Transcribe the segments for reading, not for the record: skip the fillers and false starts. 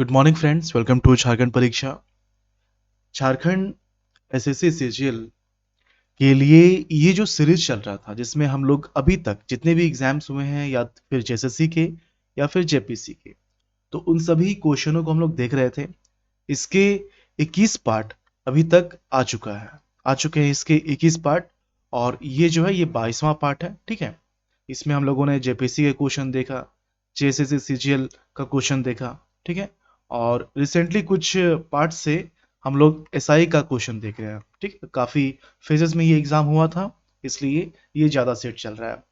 Good morning friends, welcome to Jharkhand परीक्षा। Jharkhand SSC CGL के लिए ये जो सीरीज चल रहा था जिसमें हम लोग अभी तक जितने भी एग्जाम्स हुए हैं या फिर जेएसएससी के या फिर जेपीसी के, तो उन सभी क्वेश्चनों को हम लोग देख रहे थे। इसके 21 पार्ट अभी तक आ चुके हैं इसके 21 पार्ट। और ये जो है ये 22वां पार्ट है, ठीक है। इसमें हम लोगों ने जेपीसी के क्वेश्चन देखा, जेएसएससी सीजीएल का क्वेश्चन देखा, ठीक है। और रिसेंटली कुछ पार्ट से हम लोग एसआई का क्वेश्चन देख रहे हैं, ठीक है। काफ़ी फेजेस में ये एग्ज़ाम हुआ था, इसलिए ये ज़्यादा सेट चल रहा है।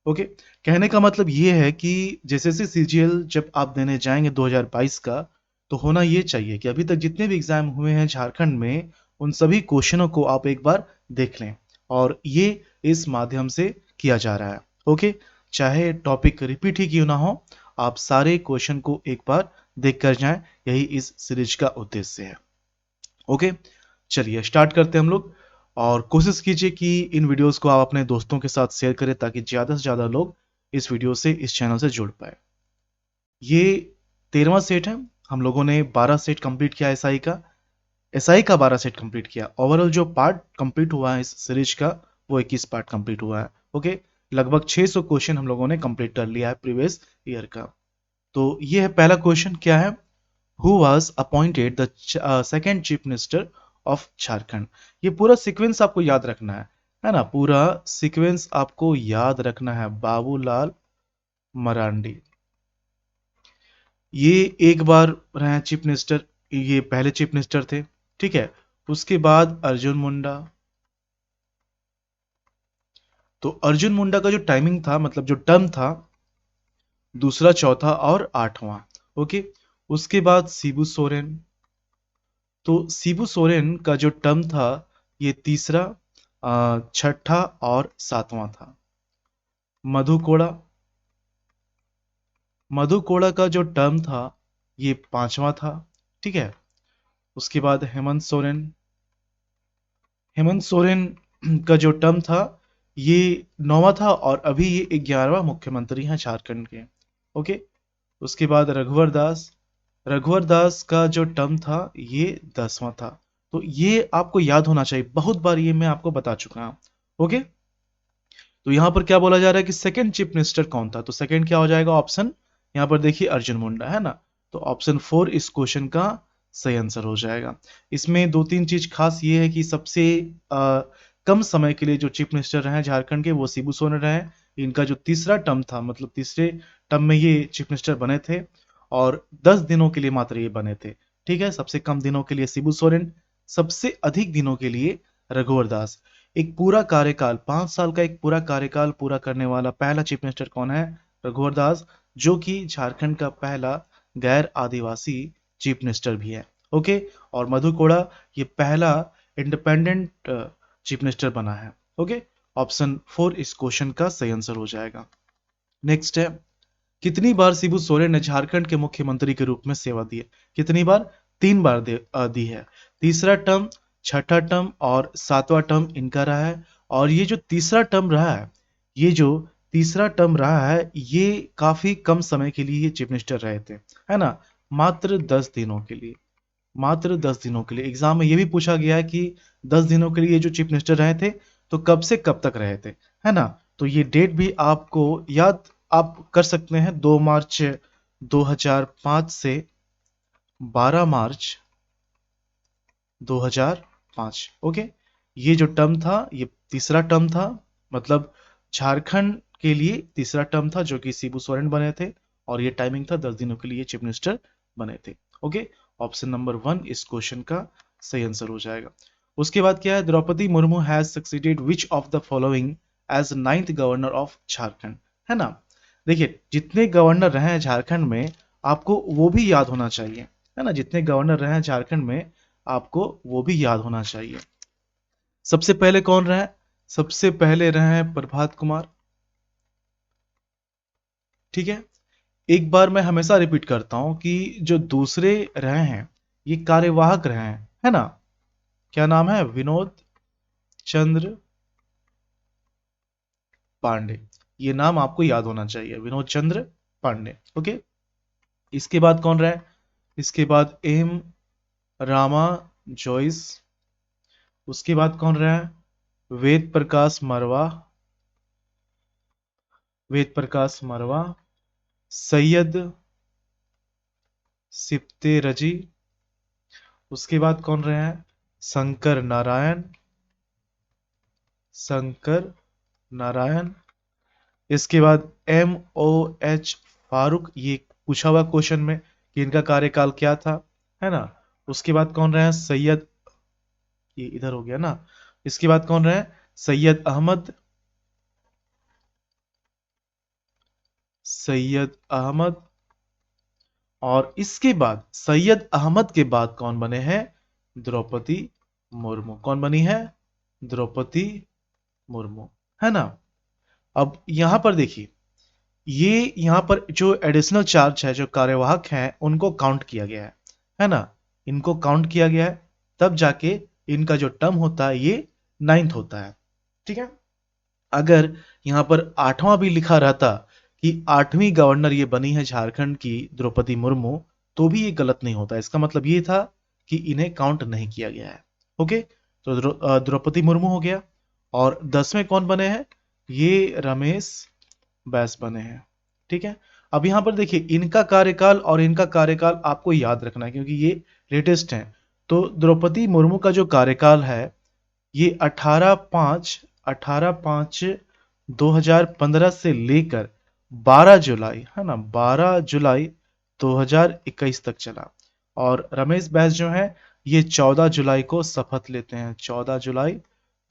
ओके, कहने का मतलब ये है कि जेएसएससी सीजीएल जब आप देने जाएंगे 2022 का, तो होना ये चाहिए कि अभी तक जितने भी एग्जाम हुए हैं झारखंड में, उन सभी क्वेश्चनों को आप एक बार देख लें। और ये इस माध्यम से किया जा रहा है। ओके, चाहे टॉपिक रिपीट ही क्यों ना हो, आप सारे क्वेश्चन को एक बार देख कर जाएं, यही इस सीरीज का उद्देश्य है। ओके, चलिए स्टार्ट करते हैं हम लोग। और कोशिश कीजिए कि इन वीडियोस को आप अपने दोस्तों के साथ शेयर करें ताकि ज़्यादा से ज़्यादा लोग इस वीडियो से, इस चैनल से जुड़ पाए। ये 13वां सेट है। हम लोगों ने 12 सेट कंप्लीट किया एसआई का 12 सेट कंप्लीट किया। ओवरऑल जो पार्ट कंप्लीट हुआ है इस सीरीज का, वो 21 पार्ट कंप्लीट हुआ है। ओके, लगभग 600 क्वेश्चन हम लोगों ने कंप्लीट कर लिया है प्रीवियस ईयर का। तो ये है पहला क्वेश्चन, क्या है? Who was appointed the second chief minister of Jharkhand? ये पूरा सीक्वेंस आपको याद रखना है ना? पूरा सीक्वेंस आपको याद रखना है। बाबूलाल मरांडी, ये एक बार रहे चीफ मिनिस्टर, ये पहले चीफ मिनिस्टर थे, ठीक है। उसके बाद अर्जुन मुंडा। तो अर्जुन मुंडा का जो टाइमिंग था, मतलब जो टर्म था, दूसरा, चौथा और आठवां। ओके, उसके बाद शिबू सोरेन। तो शिबू सोरेन का जो टर्म था, ये तीसरा, छठा और सातवां था। मधु कोड़ा, मधु कोड़ा का जो टर्म था, ये पांचवा था, ठीक है। उसके बाद हेमंत सोरेन, हेमंत सोरेन का जो टर्म था, ये नौवां था और अभी ये 11वां मुख्यमंत्री हैं झारखंड के। ओके, उसके बाद रघुवर दास, रघुवर दास का जो टर्म था, ये 10वां था। तो ये आपको याद होना चाहिए, बहुत बार ये मैं आपको बता चुका हूं। ओके, तो यहां पर क्या बोला जा रहा है कि सेकंड चीफ मिनिस्टर कौन था? तो सेकंड क्या हो जाएगा ऑप्शन, यहां पर देखिए अर्जुन मुंडा है ना। तो ऑप्शन 4 इस क्वेश्चन का सही आंसर हो जाएगा। इसमें दो तीन चीज खास ये है कि सबसे कम समय के लिए जो चीफ मिनिस्टर रहे झारखंड के, वो शिबू सोरेन रहे। इनका जो तीसरा टर्म था, मतलब तीसरे टर्म में ये चीफ मिनिस्टर बने थे, और 10 दिनों के लिए मात्र ये बने थे, ठीक है। सबसे कम दिनों के लिए शिबू सोरेन, सबसे अधिक दिनों के लिए रघुवर दास। एक पूरा कार्यकाल, 5 साल का एक पूरा कार्यकाल पूरा करने वाला पहला चीफ मिनिस्टर कौन है? रघुवर दास, जो कि झारखंड का पहला गैर आदिवासी चीफ मिनिस्टर भी है। ओके, और मधु कोड़ा ये पहला इंडिपेंडेंट चीफ मिनिस्टर बना है। ओके, ऑप्शन 4 इस क्वेश्चन का सही आंसर हो जाएगा। नेक्स्ट है, कितनी बार शिबू सोरेन ने झारखंड के मुख्यमंत्री के रूप में सेवा दी है? कितनी बार? 3 बार दी है। तीसरा टर्म, छठा टर्म और सातवां टर्म इनका रहा है। और ये जो तीसरा टर्म रहा है, ये जो तीसरा टर्म रहा है, ये काफी कम समय के लिए ये चीफ मिनिस्टर रहे थे, है ना। मात्र 10 दिनों के लिए, मात्र 10 दिनों के लिए। एग्जाम में ये भी पूछा गया है कि 10 दिनों के लिए ये जो चीफ मिनिस्टर रहे थे, तो कब से कब तक रहे थे, है ना। तो ये डेट भी आपको याद आप कर सकते हैं, 2 मार्च 2005 से 12 मार्च 2005। ओके, ये जो टर्म था, ये तीसरा टर्म था, मतलब झारखंड के लिए तीसरा टर्म था, जो कि शिबू सोरेन बने थे। और ये टाइमिंग था 10 दिनों के लिए चीफ मिनिस्टर बने थे। ओके, ऑप्शन नंबर 1 इस क्वेश्चन का सही आंसर हो जाएगा। उसके बाद क्या है? Draupadi Murmu has succeeded which of the following as 9th governor of Jharkhand, है ना। देखिए, जितने गवर्नर रहे हैं झारखंड में, आपको वो भी याद होना चाहिए, है ना। जितने गवर्नर रहे हैं झारखंड में, आपको वो भी याद होना चाहिए। सबसे पहले कौन रहा है? सबसे पहले रहे हैं प्रभात कुमार, ठीक है। एक बार मैं हमेशा रिपीट करता हूं कि जो दूसरे रहे हैं, ये कार्यवाहक रहे हैं, है ना। क्या नाम है? विनोद चंद्र पांडे। ये नाम आपको याद होना चाहिए, विनोद चंद्र पांडे। ओके, इसके बाद कौन रहा है? इसके बाद एम रामा जॉइस। उसके बाद कौन रहा है? वेद प्रकाश मरवा, वेद प्रकाश मरवा। सैयद सिप्ते रजी। उसके बाद कौन रहे हैं? शंकर नारायण, शंकर नारायण। इसके बाद एम ओ एच फारूक, ये पूछा हुआ क्वेश्चन में कि इनका कार्यकाल क्या था, है ना। उसके बाद कौन रहे हैं? सैयद, ये इधर हो गया ना। इसके बाद कौन रहे हैं? सैयद अहमद, सैयद अहमद। और इसके बाद सैयद अहमद के बाद कौन बने हैं? द्रौपदी मुर्मू। कौन बनी है? द्रौपदी मुर्मू, है ना। अब यहां पर देखिए, ये यहां पर जो एडिशनल चार्ज है, जो कार्यवाहक हैं, उनको काउंट किया गया है ना। इनको काउंट किया गया है, तब जाके इनका जो टर्म होता है ये 9th होता है, ठीक है। अगर यहां पर 8वां भी लिखा रहता कि 8वीं गवर्नर ये बनी है झारखंड की द्रौपदी मुर्मू, तो भी ये गलत नहीं होता। इसका मतलब ये था कि इन्हें काउंट नहीं किया गया है। ओके, तो द्रौपदी मुर्मू हो गया। और 10वें कौन बने हैं? ये रमेश बैस बने हैं, ठीक है। अब यहां पर देखिए, इनका कार्यकाल और इनका कार्यकाल आपको याद रखना है, क्योंकि ये लेटेस्ट हैं। तो द्रौपदी मुर्मू का जो कार्यकाल है, ये 18/5/2015 से लेकर 12 जुलाई, है ना, 12 जुलाई 2021 तक चला। और रमेश बैस जो है, ये 14 जुलाई को शपथ लेते हैं, 14 जुलाई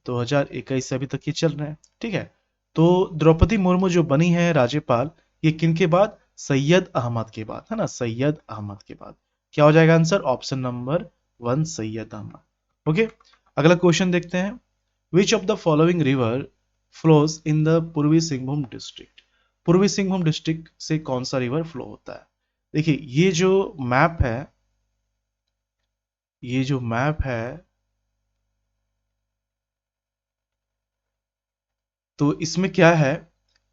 2021 से अभी तक ये चल रहे हैं, ठीक है। तो द्रौपदी मुर्मू जो बनी है राज्यपाल, ये किनके बाद? सैयद अहमद के बाद, है ना, सैयद अहमद के बाद। क्या हो जाएगा answer? Option number 1, Syed Ahmed. Okay, अगला क्वेश्चन देखते हैं। Which of the following river flows in the Purbi Singhbhum district? पूर्वी सिंहभूम डिस्ट्रिक्ट से कौन सा रिवर फ्लो होता है? देखिए, ये जो मैप है, ये जो मैप है, तो इसमें क्या है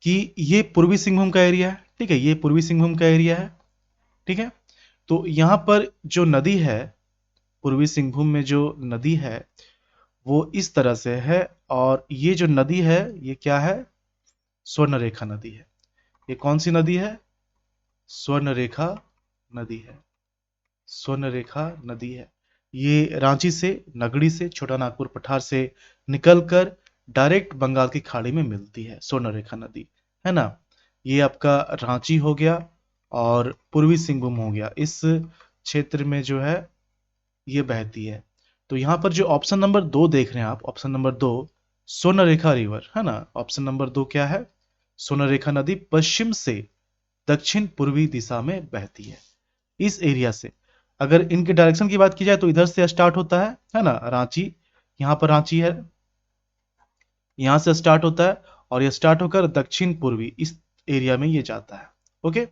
कि ये पूर्वी सिंहभूम का एरिया है, ठीक है, ये पूर्वी सिंहभूम का एरिया है, ठीक है। तो यहां पर जो नदी है, पूर्वी सिंहभूम में जो नदी है, वो इस तरह से है। और ये जो नदी है, ये क्या है? स्वर्णरेखा नदी है। ये कौन सी नदी है? स्वर्णरेखा नदी है, स्वर्णरेखा नदी है। ये रांची से, नगड़ी से, छोटा नागपुर पठार से निकलकर डायरेक्ट बंगाल की खाड़ी में मिलती है, स्वर्णरेखा नदी, है ना। ये आपका रांची हो गया और पूर्वी सिंहभूम हो गया, इस क्षेत्र में जो है ये बहती है। तो यहां पर जो ऑप्शन नंबर 2 देख रहे हैं आप, ऑप्शन नंबर 2, स्वर्णरेखा रिवर, है ना। ऑप्शन नंबर 2 क्या है? स्वर्णरेखा नदी पश्चिम से दक्षिण पूर्वी दिशा में बहती है, इस एरिया से। अगर इनके डायरेक्शन की बात की जाए तो इधर से स्टार्ट होता है ना, रांची, यहाँ पर रांची है, यहाँ से स्टार्ट होता है और ये स्टार्ट होकर दक्षिण पूर्वी इस एरिया में ये जाता है। ओके,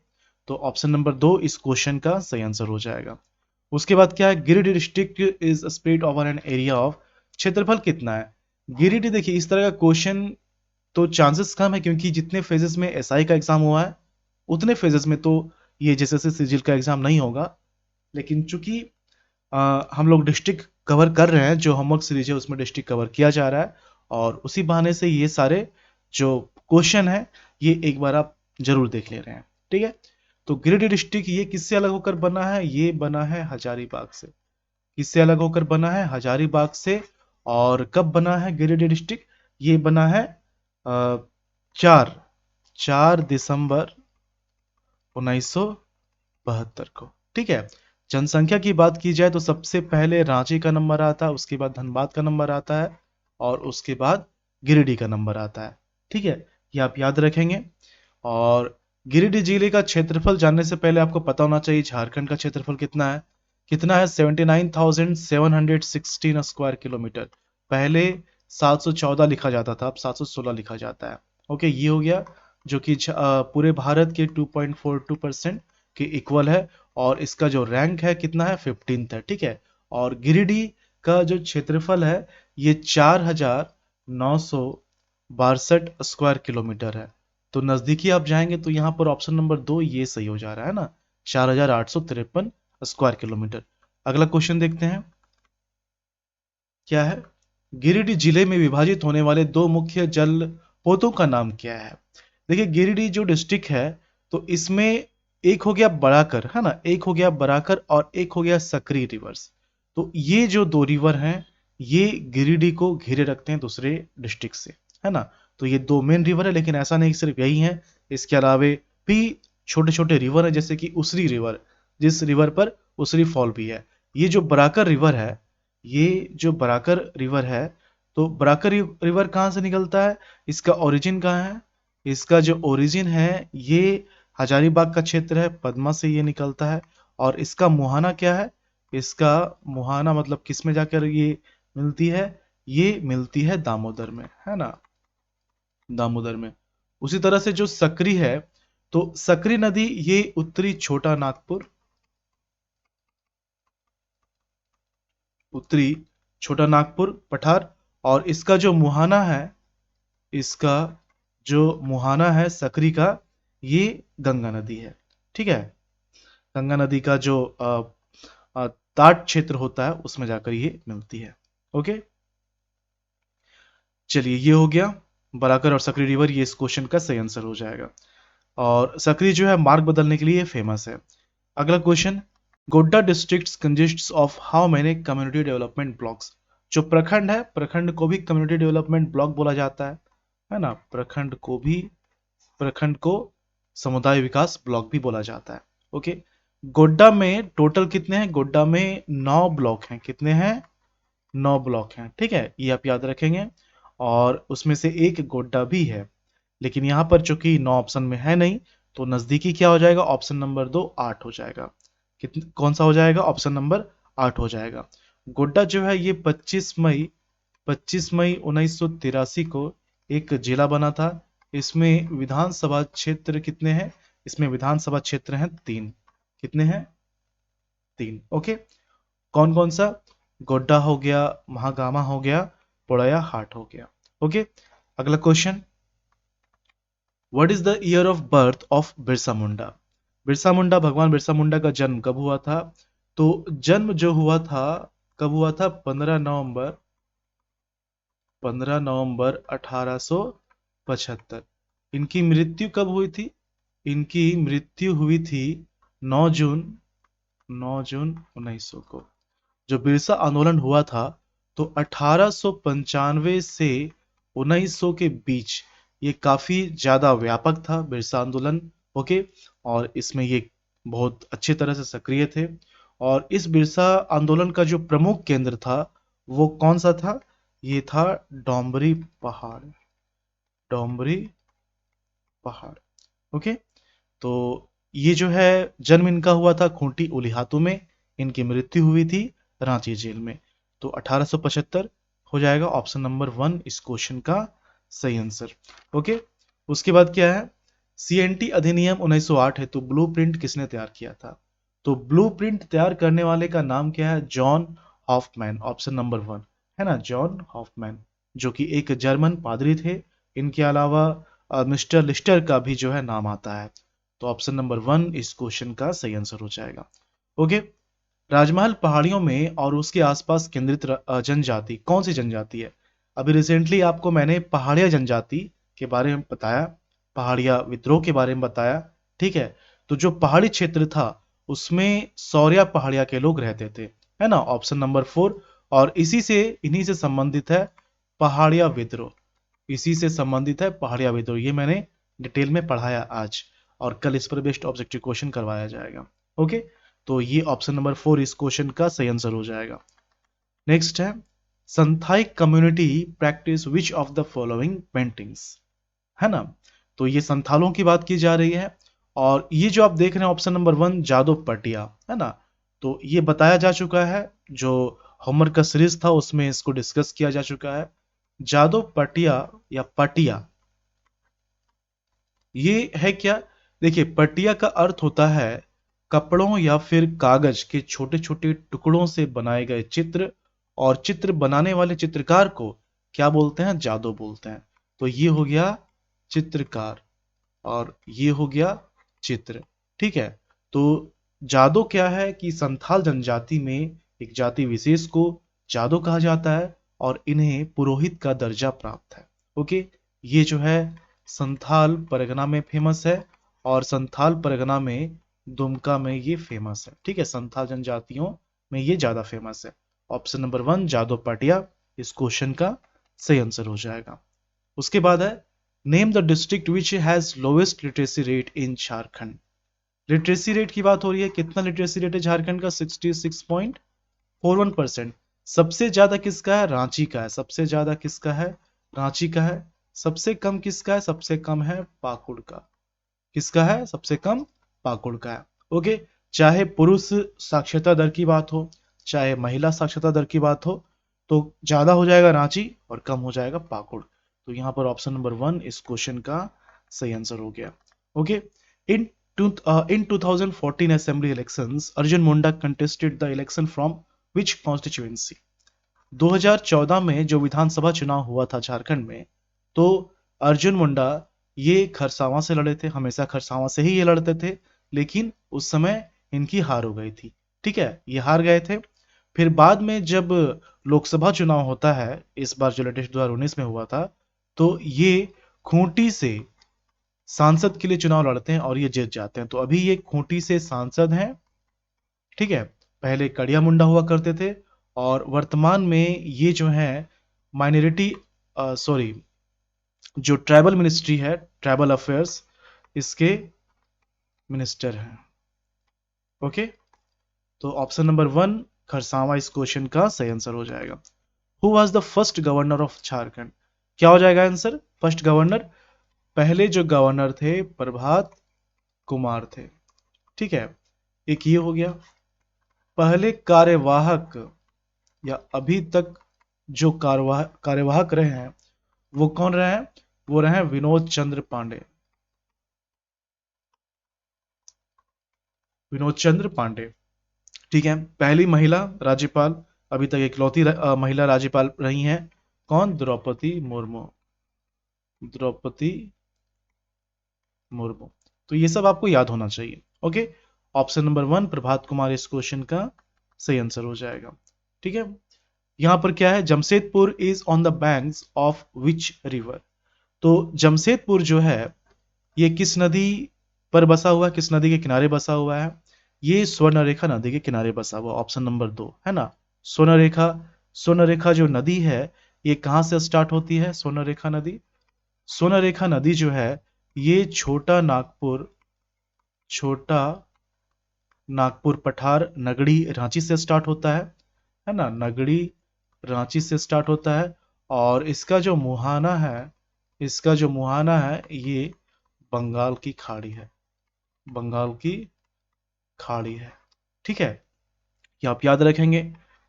तो ऑप्शन नंबर 2 इस क्वेश्चन का सही आंसर हो जाएगा। उसके बाद क्या है? Giridih district is spread over an area of, क्षेत्रफल कितना है? गिरिडीह, देखिए इस तरह का क्वेश्चन तो चांसेस कम है, क्योंकि जितने फेजेस में एसआई का एग्जाम हुआ है, उतने फेजेस में तो ये जैसे सिजिल का एग्जाम नहीं होगा। लेकिन चूंकि हम लोग डिस्ट्रिक्ट कवर कर रहे हैं, जो होमवर्क सीरीज है उसमें डिस्ट्रिक्ट कवर किया जा रहा है, और उसी बहाने से ये सारे जो क्वेश्चन है, ये एक बार आप जरूर देख ले रहे हैं, ठीक है। तो गिरिडीह डिस्ट्रिक्ट ये किससे अलग होकर बना है? ये बना है हजारीबाग से। किससे अलग होकर बना है? हजारीबाग से। और कब बना है गिरिडीह डिस्ट्रिक्ट? ये बना है 4 दिसंबर 1972 को, ठीक है। जनसंख्या की बात की जाए तो सबसे पहले रांची का नंबर आता है, उसके बाद धनबाद का नंबर आता है, और उसके बाद गिरिडीह का नंबर आता है, ठीक है। ये आप याद रखेंगे। और गिरिडीह जिले का क्षेत्रफल जानने से पहले आपको पता होना चाहिए झारखंड का क्षेत्रफल कितना है। कितना है? 79,716 स्क्वायर किलोमीटर। पहले 714 लिखा जाता था, अब 716 लिखा जाता है। ओके, ये हो गया, जो कि पूरे भारत के 2.42% के इक्वल है। और इसका जो रैंक है कितना है? 15th है, ठीक है। और गिरिडीह का जो क्षेत्रफल है, ये 4,962 स्क्वायर किलोमीटर है। तो नजदीकी आप जाएंगे तो यहाँ पर ऑप्शन नंबर 2 ये सही हो जा रहा है ना, 4,853 स्क्वायर किलोमीटर। अगला क्वेश्चन देखते हैं क्या है। गिरिडीह जिले में विभाजित होने वाले दो मुख्य जल पोतों का नाम क्या है। देखिए गिरिडीह जो डिस्ट्रिक्ट है तो इसमें एक हो गया बराकर, है ना, एक हो गया बराकर और एक हो गया सकरी रिवर्स। तो ये जो दो रिवर हैं ये गिरिडीह को घेरे रखते हैं दूसरे डिस्ट्रिक्ट से, है ना। तो ये दो मेन रिवर है, लेकिन ऐसा नहीं सिर्फ यही है, इसके अलावे भी छोटे छोटे रिवर है, जैसे कि उसरी रिवर, जिस रिवर पर उसरी फॉल भी है। ये जो बराकर रिवर है, ये जो बराकर रिवर है, तो बराकर रिवर कहाँ से निकलता है, इसका ओरिजिन कहाँ है। इसका जो ओरिजिन है ये हजारीबाग का क्षेत्र है, पद्मा से ये निकलता है। और इसका मुहाना क्या है, इसका मुहाना मतलब किस में जाकर ये मिलती है, ये मिलती है दामोदर में, है ना, दामोदर में। उसी तरह से जो सकरी है, तो सकरी नदी ये उत्तरी छोटा नागपुर, उत्तरी छोटा नागपुर पठार, और इसका जो मुहाना है, इसका जो मुहाना है सकरी का, ये गंगा नदी है। ठीक है, गंगा नदी का जो ताट क्षेत्र होता है उसमें जाकर ये मिलती है। ओके, चलिए ये हो गया बराकर और सकरी रिवर, ये इस क्वेश्चन का सही आंसर हो जाएगा। और सकरी जो है मार्ग बदलने के लिए फेमस है। अगला question, Godda district consists of how many community development blocks. जो प्रखंड है, प्रखंड को भी कम्युनिटी डेवलपमेंट ब्लॉक बोला जाता है ना, प्रखंड को समुदाय विकास ब्लॉक भी बोला जाता है। ओके, गोड्डा में टोटल कितने हैं, गोड्डा में 9 ब्लॉक हैं। कितने हैं, 9 ब्लॉक हैं। ठीक है, ये आप याद रखेंगे। और उसमें से एक गोड्डा भी है, लेकिन यहाँ पर चूंकि 9 ऑप्शन में है नहीं, तो नजदीकी क्या हो जाएगा, ऑप्शन नंबर 2 8 हो जाएगा। कौन सा हो जाएगा, ऑप्शन नंबर 8 हो जाएगा। गोड्डा जो है ये 25 मई 1983 को एक जिला बना था। इसमें विधानसभा क्षेत्र कितने हैं, इसमें विधानसभा क्षेत्र हैं 3। कितने हैं, 3। ओके, कौन कौन सा, गोड्डा हो गया, महागामा हो गया, पोड़ैया हाट हो गया। ओके, अगला question, what is the year of birth of Birsa Munda. Birsa Munda, भगवान बिरसा मुंडा का जन्म कब हुआ था, तो जन्म जो हुआ था कब हुआ था, 15 नवंबर 1875। इनकी मृत्यु कब हुई थी, इनकी मृत्यु हुई थी 9 जून 1900 को। जो बिरसा आंदोलन हुआ था तो 1895 से 1900 के बीच ये काफी ज्यादा व्यापक था बिरसा आंदोलन। ओके, और इसमें ये बहुत अच्छी तरह से सक्रिय थे। और इस बिरसा आंदोलन का जो प्रमुख केंद्र था वो कौन सा था, ये था डोंबरी पहाड़, डोंबरी पहाड़। ओके, तो ये जो है जन्म इनका हुआ था खूंटी उलिहातू में, इनकी मृत्यु हुई थी रांची जेल में। तो 1875 हो जाएगा ऑप्शन नंबर 1 इस क्वेश्चन का सही आंसर। ओके, उसके बाद क्या है, सीएनटी अधिनियम 1908 है तो ब्लूप्रिंट किसने तैयार किया था। तो ब्लूप्रिंट तैयार करने वाले का नाम क्या है, जॉन हॉफमैन, ऑप्शन नंबर 1, है ना, जॉन हॉफमैन, जो कि एक जर्मन पादरी थे। इनके अलावा मिस्टर लिस्टर का भी जो है नाम आता है। तो ऑप्शन नंबर 1 इस क्वेश्चन का सही आंसर हो जाएगा। ओके, राजमहल पहाड़ियों में और उसके आसपास केंद्रित जनजाति कौन सी जनजाति है। अभी रिसेंटली आपको मैंने पहाड़िया जनजाति के बारे में बताया, पहाड़िया विद्रोह के बारे में बताया। ठीक है, तो जो पहाड़ी क्षेत्र था उसमें सौरिया पहाड़िया के लोग रहते थे, है ना, ऑप्शन नंबर 4। और इन्हीं से संबंधित है पहाड़िया विद्रोह, इसी से संबंधित है पहाड़िया विद्रोह। ये मैंने डिटेल में पढ़ाया आज, और कल इस पर बेस्ड ऑब्जेक्टिव क्वेश्चन करवाया जाएगा। ओके, तो ये ऑप्शन नंबर 4 इस क्वेश्चन का सही आंसर हो जाएगा। नेक्स्ट है, Santhal community practice which of the following paintings, है ना। तो ये संथालों की बात की जा रही है, और ये जो आप देख रहे हैं ऑप्शन नंबर 1 जादो पटिया, है ना। तो ये बताया जा चुका है, जो होमवर्क का सीरीज था उसमें इसको डिस्कस किया जा चुका है। जादो पटिया या पटिया, ये है क्या, देखिए पटिया का अर्थ होता है कपड़ों या फिर कागज के छोटे छोटे टुकड़ों से बनाए गए चित्र, और चित्र बनाने वाले चित्रकार को क्या बोलते हैं, जादू बोलते हैं। तो ये हो गया चित्रकार और ये हो गया चित्र। ठीक है, तो जादो क्या है कि संथाल जनजाति में एक जाति विशेष को जादो कहा जाता है और इन्हें पुरोहित का दर्जा प्राप्त है। ओके, ये जो है संथाल परगना में फेमस है और संथाल परगना में दुमका में ये फेमस है। ठीक है, संथाल जनजातियों में ये ज्यादा फेमस है। ऑप्शन नंबर 1 जादो पाटिया इस क्वेश्चन का सही आंसर हो जाएगा। उसके बाद है name the district which has lowest literacy rate in Jharkhand. Literacy rate की बात हो रही है, कितना लिटरेसी रेट है झारखंड का? 66.41%। सबसे ज्यादा किसका है? रांची का है। सबसे ज्यादा किसका है? रांची का है। सबसे कम किसका है? सबसे कम है पाकुड़ का। किसका है? सबसे कम पाकुड़ का है। ओके, चाहे पुरुष साक्षरता दर की बात हो, चाहे महिला साक्षरता दर की बात हो, तो ज्यादा हो जाएगा रांची और कम हो जाएगा पाकुड़। तो यहाँ पर ऑप्शन नंबर 1 इस क्वेश्चन का सही आंसर हो गया। Okay, in in 2014 assembly elections, Arjun Munda contested the election from which constituency? 2014 में जो विधानसभा चुनाव हुआ था झारखंड में, तो अर्जुन मुंडा ये खरसावां से लड़े थे। हमेशा खरसावां से ही ये लड़ते थे, लेकिन उस समय इनकी हार हो गई थी। ठीक है, ये हार गए थे। फिर बाद में जब लोकसभा चुनाव होता है, इस बार जो लेटेस्ट 2019 में हुआ था, तो ये खूंटी से सांसद के लिए चुनाव लड़ते हैं और ये जीत जाते हैं। तो अभी ये खूंटी से सांसद हैं। ठीक है, पहले कड़िया मुंडा हुआ करते थे और वर्तमान में ये जो है माइनॉरिटी सॉरी जो ट्राइबल मिनिस्ट्री है, ट्राइबल अफेयर्स, इसके मिनिस्टर हैं। ओके, तो ऑप्शन नंबर 1 खरसावां इस क्वेश्चन का सही आंसर हो जाएगा। Who was the first governor of Jharkhand? क्या हो जाएगा आंसर? फर्स्ट गवर्नर, पहले जो गवर्नर थे प्रभात कुमार थे। ठीक है, एक ये हो गया। पहले कार्यवाहक या अभी तक जो कार्यवाहक रहे हैं वो कौन रहे हैं? वो रहे हैं विनोद चंद्र पांडे। विनोद चंद्र पांडे। ठीक है, पहली महिला राज्यपाल, अभी तक इकलौती महिला राज्यपाल रही हैं। कौन? द्रौपदी मुर्मू। द्रौपदी मुर्मू। तो ये सब आपको याद होना चाहिए। Okay, option number 1 Prabhat Kumar इस क्वेश्चन का सही आंसर हो जाएगा। ठीक है, यहां पर क्या है? Jamshedpur is on the banks of which river. तो जमशेदपुर जो है ये किस नदी पर बसा हुआ है? किस नदी के किनारे बसा हुआ है? ये स्वर्णरेखा नदी के किनारे बसा हुआ। ऑप्शन नंबर 2 है ना, स्वर्णरेखा। स्वर्णरेखा जो नदी है ये कहां से स्टार्ट होती है? स्वर्णरेखा नदी, स्वर्णरेखा नदी जो है ये छोटा नागपुर पठार नगड़ी रांची से स्टार्ट होता है ना, नगड़ी रांची से स्टार्ट होता है। और इसका जो मुहाना है ये बंगाल की खाड़ी है। बंगाल की खाड़ी है। ठीक है, ये आप याद रखेंगे।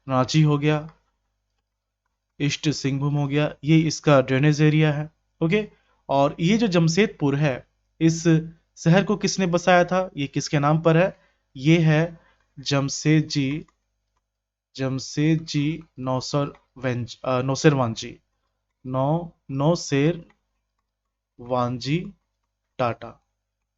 रांची हो गया, ईस्ट सिंहभूम हो गया, ये इसका ड्रेनेज एरिया है। ओके, और ये जो जमशेदपुर है इस शहर को किसने बसाया था? ये किसके नाम पर है? ये है जमशेद जी नौसेरवांजी, नौसेरवांजी टाटा,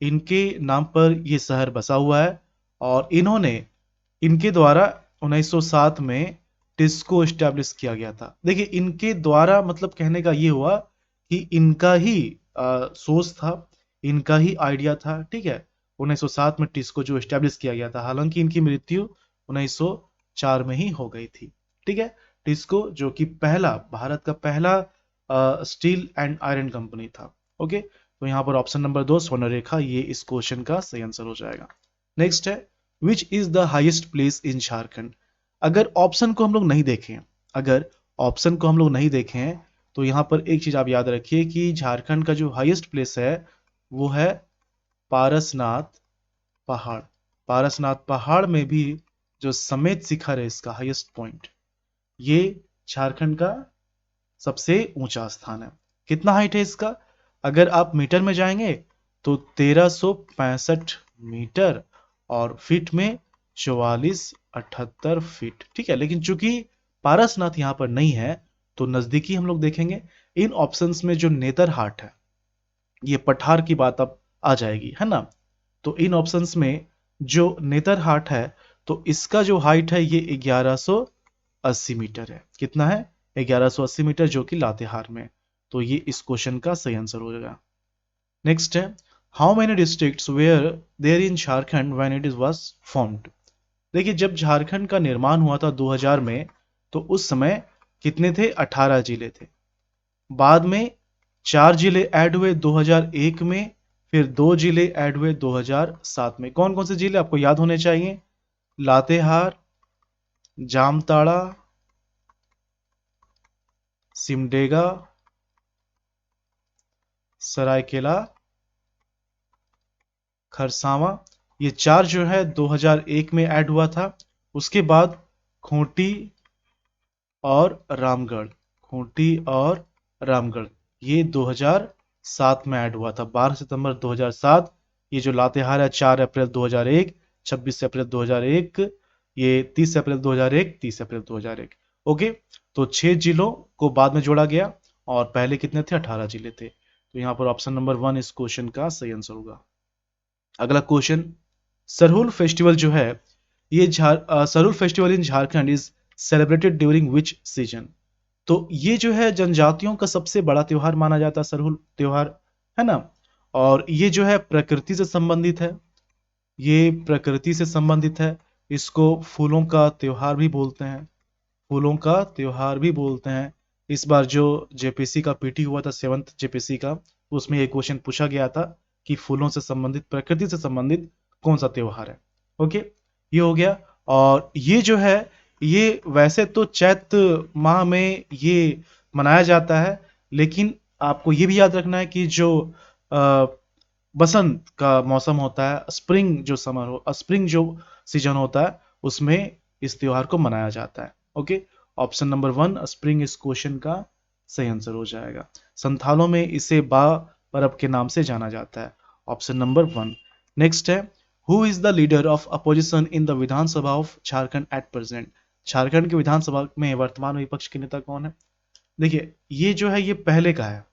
इनके नाम पर ये शहर बसा हुआ है। और इनके द्वारा 1907 में टिस्को स्टैब्लिश किया गया था। देखिए, इनके द्वारा मतलब कहने का ये हुआ कि इनका ही सोच था, इनका ही आइडिया था। ठीक है, 1907 में टिस्को जो स्टैब्लिश किया गया था, हालांकि इनकी मृत्यु 1904 में ही हो गई थी। ठीक है, टिस्को जो कि भारत का पहला स्टील एंड आयरन कंपनी था। ओके, तो यहाँ पर ऑप्शन नंबर 2 स्वर्णरेखा ये इस क्वेश्चन का सही आंसर हो जाएगा। नेक्स्ट है which is the highest place in Jharkhand. अगर ऑप्शन को हम लोग नहीं देखें तो यहाँ पर एक चीज आप याद रखिए कि झारखंड का जो हाईएस्ट प्लेस है वो है पारसनाथ पहाड़। पारसनाथ पहाड़ में भी जो समेत शिखर है इसका हाईएस्ट पॉइंट, ये झारखंड का सबसे ऊंचा स्थान है। कितना हाइट है इसका? अगर आप मीटर में जाएंगे तो 1365 मीटर और फीट में 4478 फीट। ठीक है, लेकिन चूंकि पारसनाथ यहां पर नहीं है तो नजदीकी हम लोग देखेंगे। इन ऑप्शंस में जो नेतरहाट है, ये पठार की बात अब आ जाएगी, है ना। तो इन ऑप्शंस में जो नेतरहाट है तो इसका जो हाइट है ये 1180 मीटर है। कितना है? 1180 मीटर, जो कि लातेहार में। तो ये इस क्वेश्चन का सही आंसर हो जाएगा। नेक्स्ट है, how many districts were there in Jharkhand when it is was formed. देखिए, जब झारखंड का निर्माण हुआ था 2000 में, तो उस समय कितने थे? 18 जिले थे। बाद में 4 जिले ऐड हुए 2001 में, फिर 2 जिले ऐड हुए 2007 में। कौन कौन से जिले आपको याद होने चाहिए? लातेहार, जामताड़ा, सिमडेगा, सरायकेला, खरसावां। ये 4 जो है 2001 में ऐड हुआ था। उसके बाद खूंटी और रामगढ़, खूंटी और रामगढ़, ये 2007 में ऐड हुआ था, 12 सितंबर 2007। ये जो लातेहार है 4 अप्रैल 2001, 26 अप्रैल 2001, ये 30 अप्रैल 2001, 30 अप्रैल 2001। ओके, तो 6 जिलों को बाद में जोड़ा गया और पहले कितने थे? 18 जिले थे। तो यहाँ पर ऑप्शन नंबर 1 इस क्वेश्चन का सही आंसर होगा। अगला क्वेश्चन, सरहुल फेस्टिवल जो है, ये Sarhul festival in Jharkhand is celebrated during which season. तो ये जो है जनजातियों का सबसे बड़ा त्योहार माना जाता है सरहुल त्योहार, है ना। और ये जो है प्रकृति से संबंधित है, ये प्रकृति से संबंधित है। इसको फूलों का त्योहार भी बोलते हैं, फूलों का त्योहार भी बोलते हैं। इस बार जो जेपीसी का पीटी हुआ था, 7th जेपीसी का, उसमें ये क्वेश्चन पूछा गया था कि फूलों से संबंधित, प्रकृति से संबंधित कौन सा त्योहार है। ओके, ये हो गया। और ये जो है, ये वैसे तो चैत्र माह में ये मनाया जाता है, लेकिन आपको ये भी याद रखना है कि जो अ, बसंत का मौसम होता है, स्प्रिंग जो समर हो, स्प्रिंग जो सीजन होता है, उसमें इस त्योहार को मनाया जाता है। ओके, ऑप्शन नंबर 1 स्प्रिंग इस क्वेश्चन का सही आंसर हो जाएगा। संथालों में इसे बा परब के नाम से जाना जाता है। Option number 1। नेक्स्ट है, who is the leader of opposition in the Vidhan Sabha of Jharkhand at present. Jharkhand के विधानसभा में वर्तमान विपक्ष के नेता कौन है? देखिए, ये जो है ये पहले का है,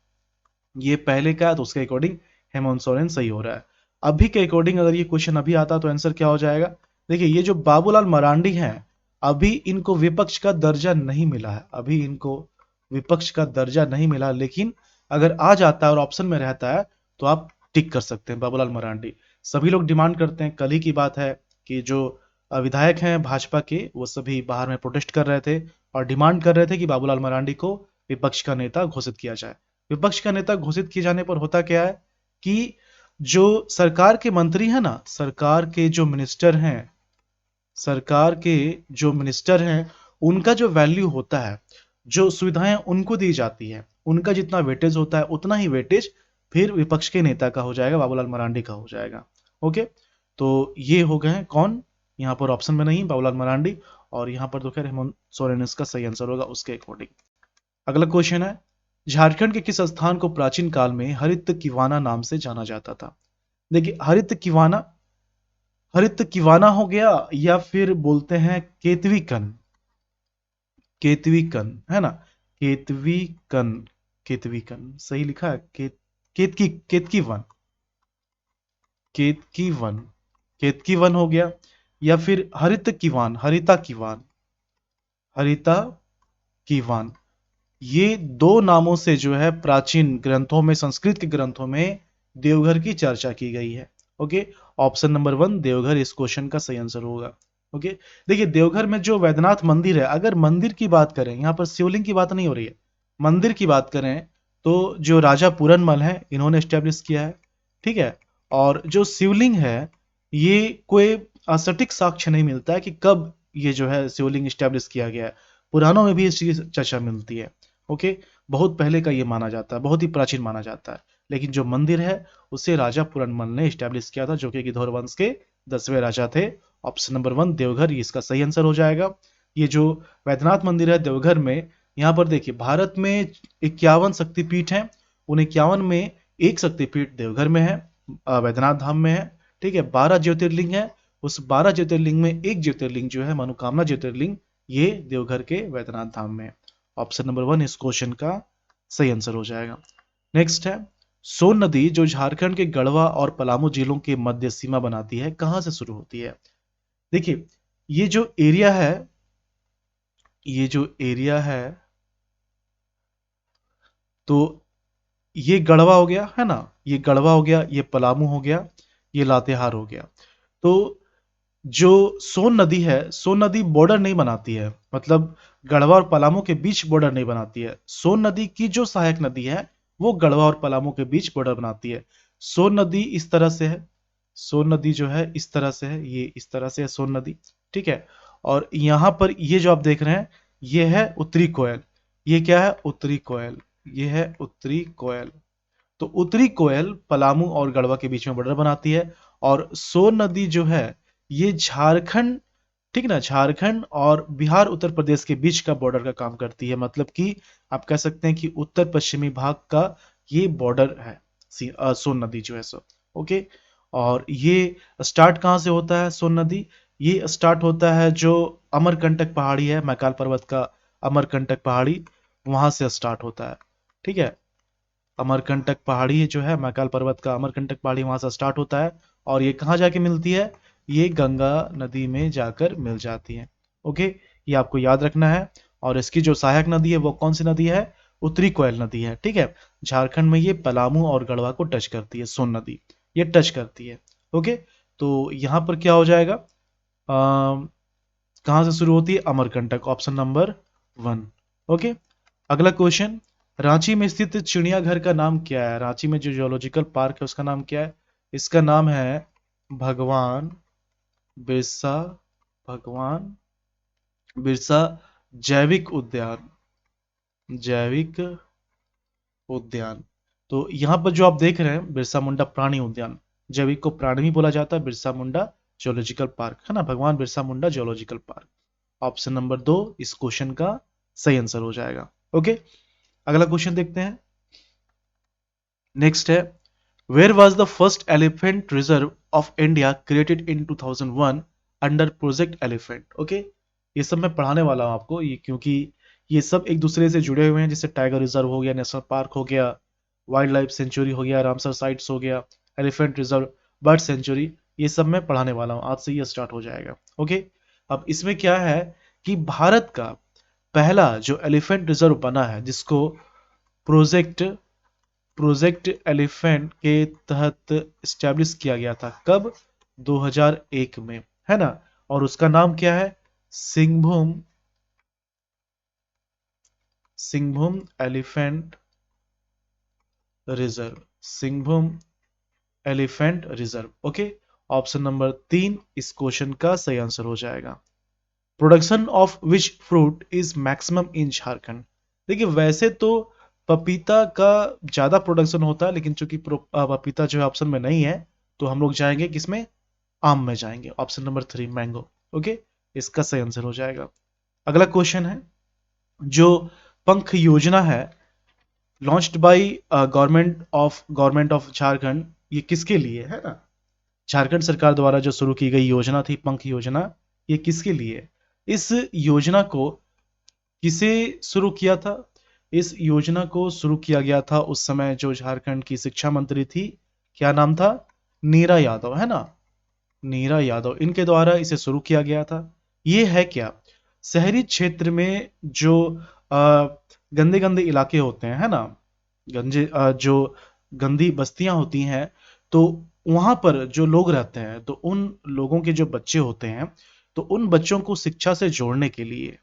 ये पहले का है, तो उसके अकॉर्डिंग हेमंत सोरेन सही हो रहा है। अभी के अकॉर्डिंग अगर ये क्वेश्चन अभी आता तो आंसर क्या हो जाएगा? देखिए, ये जो बाबूलाल मरांडी हैं, अभी इनको विपक्ष का दर्जा नहीं मिला है, अभी इनको विपक्ष का दर्जा नहीं मिला, लेकिन अगर आ जाता है और ऑप्शन में रहता है तो आप टिक कर सकते हैं बाबूलाल मरांडी। सभी लोग डिमांड करते हैं, कल ही की बात है कि जो विधायक हैं भाजपा के, वो सभी बाहर में प्रोटेस्ट कर रहे थे और डिमांड कर रहे थे कि बाबूलाल मरांडी को विपक्ष का नेता घोषित किया जाए। विपक्ष का नेता घोषित किए जाने पर होता क्या है कि जो सरकार के मंत्री हैं ना, सरकार के जो मिनिस्टर हैं, सरकार के जो मिनिस्टर हैं, उनका जो वैल्यू होता है, जो सुविधाएं उनको दी जाती है, उनका जितना वेटेज होता है उतना ही वेटेज फिर विपक्ष के नेता का हो जाएगा, बाबूलाल मरांडी का हो जाएगा। ओके, तो ये हो गए हैं कौन, यहाँ पर ऑप्शन में नहीं बाबूलाल मरांडी, और यहाँ पर तो खैर हेमंत सोरेन इसका सही आंसर होगा उसके अकॉर्डिंग। अगला क्वेश्चन है, झारखंड के किस स्थान को प्राचीन काल में हरित किवाना नाम से जाना जाता था? देखिए, हरित किवाना हो गया, या फिर बोलते हैं केतवी कन, केतवी कन, है ना, केतवी कन, केतवी कन सही लिखा है, केतकी वन, केतकी वन, केतकी वन हो गया, या फिर हरित किवान, हरिता किवान, हरिता कीवान। ये दो नामों से जो है प्राचीन ग्रंथों में, संस्कृत के ग्रंथों में देवघर की चर्चा की गई है। ओके, ऑप्शन नंबर 1 देवघर इस क्वेश्चन का सही आंसर होगा। ओके, देखिए देवघर में जो वैद्यनाथ मंदिर है, अगर मंदिर की बात करें, यहाँ पर शिवलिंग की बात नहीं हो रही है, मंदिर की बात करें, तो जो राजा पूरनमल है इन्होंने स्टैब्लिश किया है, ठीक है। और जो शिवलिंग है, ये कोई सटीक साक्ष्य नहीं मिलता है कि कब ये जो है शिवलिंग स्टैब्लिश किया गया है। पुराणों में भी इसकी चर्चा मिलती है। ओके, बहुत पहले का ये माना जाता है, बहुत ही प्राचीन माना जाता है। लेकिन जो मंदिर है उसे राजा पूरनमल ने स्टैब्लिश किया था, जो कि गिधौर वंश के 10वें राजा थे। ऑप्शन नंबर 1 देवघर ये इसका सही आंसर हो जाएगा। ये जो वैद्यनाथ मंदिर है देवघर में, यहाँ पर देखिए भारत में 51 शक्तिपीठ हैं, उन 51 में एक शक्तिपीठ देवघर में है, वैद्यनाथ धाम में है, ठीक है। 12 ज्योतिर्लिंग है, उस 12 ज्योतिर्लिंग में एक ज्योतिर्लिंग जो है मनोकामना ज्योतिर्लिंग, ये देवघर के वैद्यनाथ धाम में है। ऑप्शन नंबर 1 इस क्वेश्चन का सही आंसर हो जाएगा। नेक्स्ट है, सोन नदी जो झारखंड के गढ़वा और पलामू जिलों के मध्य सीमा बनाती है, कहां से शुरू होती है? देखिए, ये जो एरिया है, ये जो एरिया है, तो ये गढ़वा हो गया है ना, ये गढ़वा हो गया, ये पलामू हो गया, ये लातेहार हो गया। तो जो सोन नदी है, सोन नदी बॉर्डर नहीं बनाती है, मतलब गढ़वा और पलामू के बीच बॉर्डर नहीं बनाती है। सोन नदी की जो सहायक नदी है वो गढ़वा और पलामू के बीच बॉर्डर बनाती है। सोन नदी इस तरह से है, सोन नदी जो है इस तरह से है, ये इस तरह से है सोन नदी, ठीक है। और यहाँ पर ये जो आप देख रहे हैं, ये है उत्तरी कोयल। ये क्या है? उत्तरी कोयल। ये है उत्तरी कोयल। तो उत्तरी कोयल पलामू और गढ़वा के बीच में बॉर्डर बनाती है। और सोन नदी जो है ये झारखंड, ठीक ना, झारखंड और बिहार उत्तर प्रदेश के बीच का बॉर्डर का काम करती है। मतलब कि आप कह सकते हैं कि उत्तर पश्चिमी भाग का ये बॉर्डर है, सोन नदी जो है सो। ओके। और ये स्टार्ट कहाँ से होता है सोन नदी? ये स्टार्ट होता है जो अमरकंटक पहाड़ी है, मैकाल पर्वत का अमरकंटक पहाड़ी, वहां से स्टार्ट होता है, ठीक है। अमरकंटक पहाड़ी जो है, महाकाल पर्वत का अमरकंटक पहाड़ी, वहां से स्टार्ट होता है। और ये कहाँ जाके मिलती है? ये गंगा नदी में जाकर मिल जाती है। ओके, ये आपको याद रखना है। और इसकी जो सहायक नदी है वो कौन सी नदी है? उत्तरी कोयल नदी है, ठीक है। झारखंड में ये पलामू और गढ़वा को टच करती है, सोन नदी ये टच करती है। ओके, तो यहाँ पर क्या हो जाएगा? कहाँ से शुरू होती है? Amarkantak, option number 1। ओके, अगला क्वेश्चन, रांची में स्थित चिड़ियाघर का नाम क्या है? रांची में जो जियोलॉजिकल पार्क है उसका नाम क्या है? इसका नाम है भगवान बिरसा, भगवान बिरसा जैविक उद्यान, जैविक उद्यान। तो यहाँ पर जो आप देख रहे हैं बिरसा मुंडा प्राणी उद्यान, जैविक को प्राणी भी बोला जाता है, बिरसा मुंडा जियोलॉजिकल पार्क है ना, भगवान बिरसा मुंडा जियोलॉजिकल पार्क। ऑप्शन नंबर 2 इस क्वेश्चन का सही आंसर हो जाएगा। ओके, अगला क्वेश्चन देखते हैं। नेक्स्ट है, where was the first elephant reserve of India created in 2001 under project elephant? Okay, ये सब मैं पढ़ाने वाला हूँ आपको, ये क्योंकि ये सब एक दूसरे से जुड़े हुए हैं। जैसे टाइगर रिजर्व हो गया, नेशनल पार्क हो गया, वाइल्ड लाइफ सेंचुरी हो गया, रामसर साइट्स हो गया, एलिफेंट रिजर्व, बर्ड सेंचुरी, ये सब मैं पढ़ाने वाला हूँ। आज से ये स्टार्ट हो जाएगा। ओके, अब इसमें क्या है कि भारत का पहला जो एलिफेंट रिजर्व बना है, जिसको प्रोजेक्ट प्रोजेक्ट एलिफेंट के तहत स्टैब्लिश किया गया था, कब? 2001 में, है ना। और उसका नाम क्या है? Singhbhum, Singhbhum elephant reserve, Singhbhum elephant reserve. Okay, option number 3 इस क्वेश्चन का सही आंसर हो जाएगा। Production of which fruit is maximum in Jharkhand? देखिए, वैसे तो पपीता का ज्यादा प्रोडक्शन होता है, लेकिन चूंकि पपीता जो है ऑप्शन में नहीं है, तो हम लोग जाएंगे किसमें? आम में जाएंगे, ऑप्शन नंबर 3 मैंगो। ओके, इसका सही आंसर हो जाएगा। अगला क्वेश्चन है, जो पंख योजना है launched by government of Jharkhand, ये किसके लिए है ना? झारखंड सरकार द्वारा जो शुरू की गई योजना थी पंख योजना, ये किसके लिए? इस योजना को किसे शुरू किया था? इस योजना को शुरू किया गया था उस समय जो झारखंड की शिक्षा मंत्री थी, क्या नाम था? नीरा यादव, है ना, नीरा यादव, इनके द्वारा इसे शुरू किया गया था। ये है क्या? शहरी क्षेत्र में जो गंदे गंदे इलाके होते हैं, है ना, जो गंदी बस्तियां होती हैं, तो वहां पर जो लोग रहते हैं, तो उन लोगों के जो बच्चे होते हैं, तो उन बच्चों को शिक्षा से जोड़ने के लिए,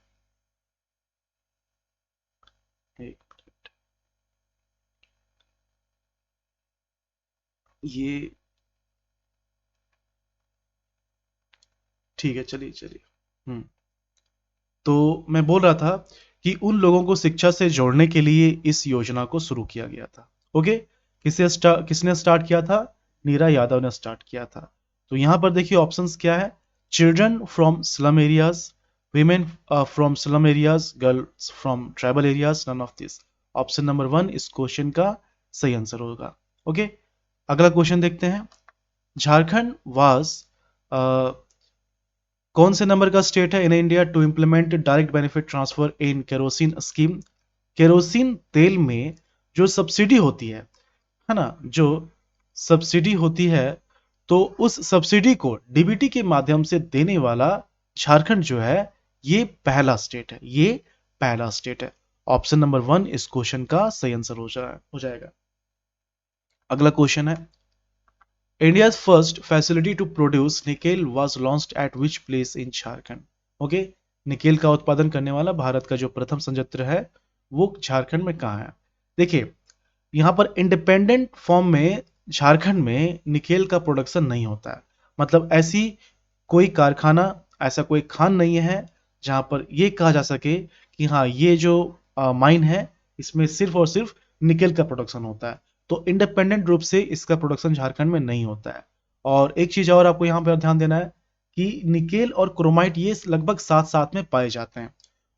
ये ठीक है, चलिए चलिए। तो मैं बोल रहा था कि उन लोगों को शिक्षा से जोड़ने के लिए इस योजना को शुरू किया गया था। ओके, किसने स्टार्ट किया था? नीरा यादव ने स्टार्ट किया था। तो यहां पर देखिए ऑप्शंस क्या है? Children from slum areas, women from slum areas, girls from tribal areas, none of this. Option number 1 इस क्वेश्चन का सही आंसर होगा। ओके, अगला क्वेश्चन देखते हैं। झारखंड वाज कौन से नंबर का स्टेट है in India to implement direct benefit transfer in kerosene scheme? Kerosene तेल में जो सब्सिडी होती है, है ना, जो सब्सिडी होती है, तो उस सब्सिडी को डीबीटी के माध्यम से देने वाला झारखंड जो है ये पहला स्टेट है, ये पहला स्टेट है। ऑप्शन नंबर 1 इस क्वेश्चन का सही आंसर हो जाएगा। अगला क्वेश्चन है, India's first facility to produce nickel was launched at which place in Jharkhand. Okay, nickel का उत्पादन करने वाला भारत का जो प्रथम संयंत्र है वो झारखंड में कहाँ है। देखिए, यहाँ पर इंडिपेंडेंट फॉर्म में झारखंड में निकेल का प्रोडक्शन नहीं होता है, मतलब ऐसी कोई कारखाना, ऐसा कोई खान नहीं है जहां पर ये कहा जा सके कि हाँ ये जो माइन है इसमें सिर्फ और सिर्फ निकेल का प्रोडक्शन होता है। तो इंडिपेंडेंट रूप से इसका प्रोडक्शन झारखंड में नहीं होता है। और एक चीज और आपको यहाँ पर ध्यान देना है कि निकेल और क्रोमाइट ये लगभग साथ साथ में पाए जाते हैं।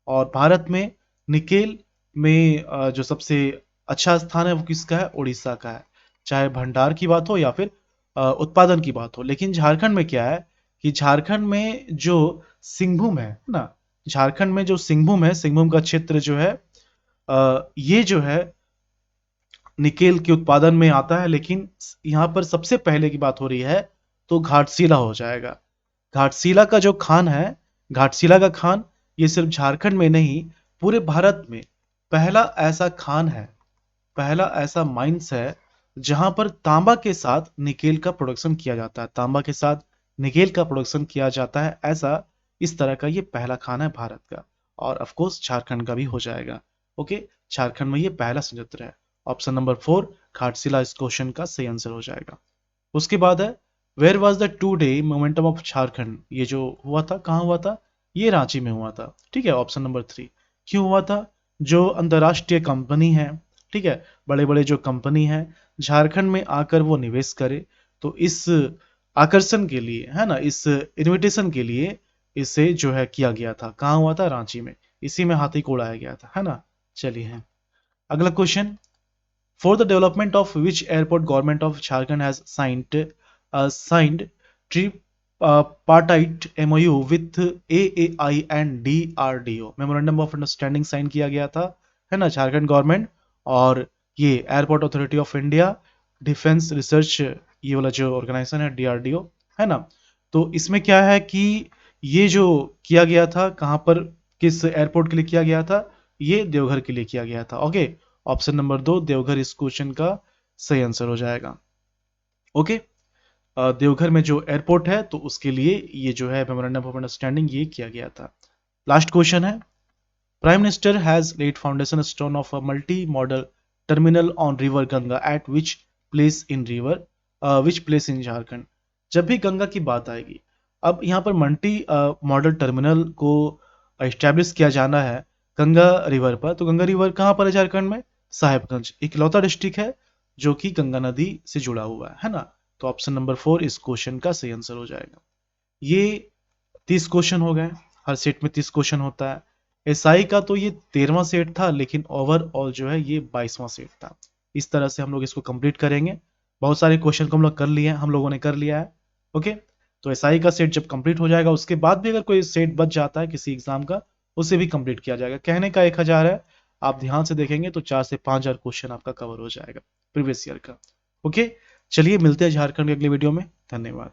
और भारत में निकेल में जो सबसे अच्छा स्थान है वो किसका है, उड़ीसा का है, चाहे भंडार की बात हो या फिर उत्पादन की बात हो। लेकिन झारखंड में क्या है कि झारखंड में जो सिंहभूम है ना, झारखंड में जो सिंहभूम है, सिंहभूम का क्षेत्र जो है ये जो है निकेल के उत्पादन में आता है। लेकिन यहाँ पर सबसे पहले की बात हो रही है तो घाटशिला हो जाएगा। घाटशिला का जो खान है, घाटशिला का खान ये सिर्फ झारखंड में नहीं पूरे भारत में पहला ऐसा खान है, पहला ऐसा माइंस है जहां पर तांबा के साथ निकेल का प्रोडक्शन किया जाता है, तांबा के साथ निकेल का प्रोडक्शन किया जाता है। ऐसा इस तरह का ये पहला खान है भारत का। और ऑफ कोर्स झारखंड का भी हो जाएगा। ओके, झारखंड में ये पहला संयंत्र है। ऑप्शन नंबर 4 घाटशिला इस क्वेश्चन का सही आंसर हो जाएगा। उसके बाद है, where was the 2 day momentum of Jharkhand. ये जो हुआ था कहाँ हुआ था, ये रांची में हुआ था। ठीक है, ऑप्शन नंबर 3। क्यों हुआ था, जो अंतरराष्ट्रीय कंपनी है, ठीक है, बड़े बड़े जो कंपनी है झारखंड में आकर वो निवेश करे, तो इस आकर्षण के लिए है ना, इस इनविटेशन के लिए इसे जो है किया गया था। कहाँ हुआ था, रांची में, इसी में हाथी को उड़ाया गया था, है ना। चलिए हैं अगला question, for the development of which airport government of Jharkhand has signed tripartite MOU with AAI and DRDO। Memorandum of understanding sign किया गया था, है ना, झारखंड गवर्नमेंट और ये airport authority of India, defence research ये वाला जो ऑर्गेनाइजेशन है DRDO, है ना। तो इसमें क्या है कि ये जो किया गया था कहाँ पर, किस एयरपोर्ट के लिए किया गया था, ये देवघर के लिए किया गया था। ओके, ऑप्शन नंबर 2 देवघर इस क्वेश्चन का सही आंसर हो जाएगा। ओके, देवघर में जो एयरपोर्ट है तो उसके लिए ये जो है मेमोरेंडम ऑफ अंडरस्टैंडिंग ये किया गया था। लास्ट क्वेश्चन है, prime minister has lead foundation stone of a multi modal terminal on river Ganga eight which place in Jharkhand. जब भी गंगा की बात आएगी, अब यहाँ पर मल्टी मॉडल टर्मिनल को एस्टेब्लिश किया जाना है गंगा रिवर पर, तो गंगा रिवर कहाँ पर है झारखंड में, साहेबगंज, इकलौता डिस्ट्रिक्ट है जो कि गंगा नदी से जुड़ा हुआ है ना। तो ऑप्शन नंबर 4 इस क्वेश्चन का सही आंसर हो जाएगा। ये 30 क्वेश्चन हो गए, हर सेट में 30 क्वेश्चन होता है। एसआई का तो ये 13वां सेट था, लेकिन ओवरऑल जो है ये 22वां सेट था। इस तरह से हम लोग इसको कंप्लीट करेंगे। बहुत सारे क्वेश्चन को हम लोगों ने कर लिया है। ओके, तो एसआई का सेट जब कंप्लीट हो जाएगा उसके बाद भी अगर कोई सेट बच जाता है किसी एग्जाम का, उसे भी कंप्लीट किया जाएगा। कहने का 1000 है, आप ध्यान से देखेंगे तो 4 से 5000 क्वेश्चन आपका कवर हो जाएगा प्रीवियस ईयर का। ओके, चलिए मिलते हैं झारखंड के अगले वीडियो में। धन्यवाद।